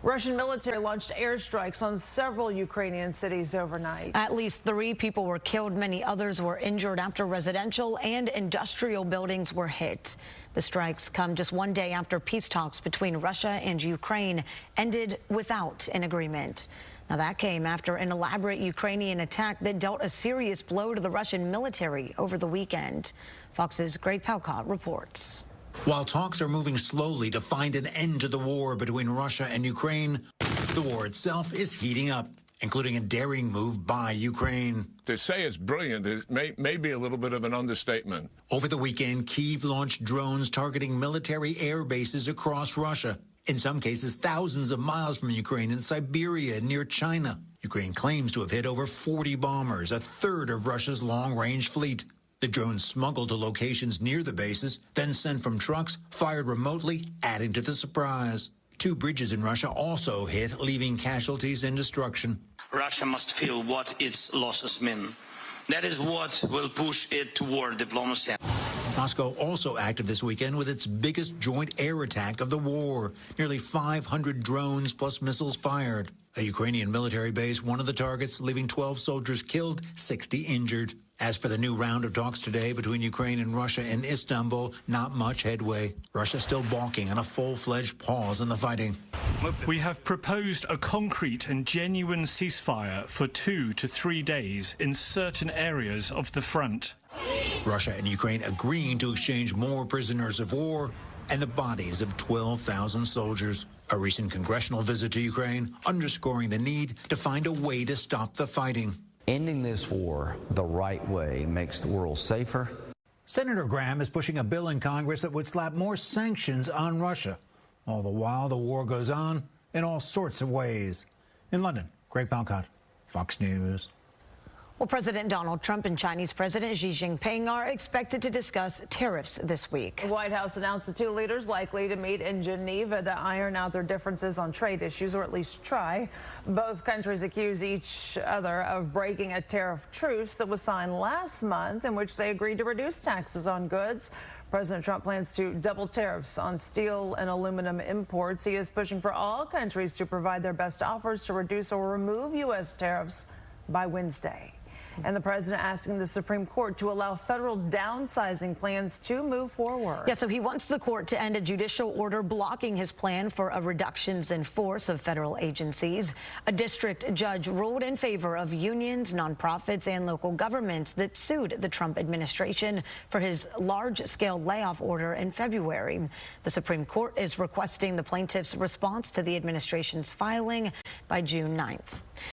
Russian military launched airstrikes on several Ukrainian cities overnight. At least 3 people were killed. Many others were injured after residential and industrial buildings were hit. The strikes come just one day after peace talks between Russia and Ukraine ended without an agreement. Now, that came after an elaborate Ukrainian attack that dealt a serious blow to the Russian military over the weekend. Fox's Greg Palcott reports. While talks are moving slowly to find an end to the war between Russia and Ukraine, the war itself is heating up, including a daring move by Ukraine. To say it's brilliant may be a little bit of an understatement. Over the weekend, Kyiv launched drones targeting military air bases across Russia, in some cases thousands of miles from Ukraine in Siberia near China. Ukraine claims to have hit over 40 bombers, a third of Russia's long-range fleet. The drones smuggled to locations near the bases, then sent from trucks, fired remotely, adding to the surprise. 2 bridges in Russia also hit, leaving casualties and destruction. Russia must feel what its losses mean. That is what will push it toward diplomacy. Moscow also active this weekend with its biggest joint air attack of the war. Nearly 500 drones plus missiles fired. A Ukrainian military base, one of the targets, leaving 12 soldiers killed, 60 injured. As for the new round of talks today between Ukraine and Russia in Istanbul, not much headway. Russia still balking on a full-fledged pause in the fighting. We have proposed a concrete and genuine ceasefire for 2 to 3 days in certain areas of the front. Russia and Ukraine agreeing to exchange more prisoners of war and the bodies of 12,000 soldiers. A recent congressional visit to Ukraine underscoring the need to find a way to stop the fighting. Ending this war the right way makes the world safer. Senator Graham is pushing a bill in Congress that would slap more sanctions on Russia. All the while, the war goes on in all sorts of ways. In London, Greg Palcott, Fox News. Well, President Donald Trump and Chinese President Xi Jinping are expected to discuss tariffs this week. The White House announced the 2 leaders likely to meet in Geneva to iron out their differences on trade issues, or at least try. Both countries accuse each other of breaking a tariff truce that was signed last month, in which they agreed to reduce taxes on goods. President Trump plans to double tariffs on steel and aluminum imports. He is pushing for all countries to provide their best offers to reduce or remove U.S. tariffs by Wednesday. And the president asking the Supreme Court to allow federal downsizing plans to move forward. Yeah, so he wants the court to end a judicial order blocking his plan for a reductions in force of federal agencies. A district judge ruled in favor of unions, nonprofits, and local governments that sued the Trump administration for his large-scale layoff order in February. The Supreme Court is requesting the plaintiffs' response to the administration's filing by June 9th.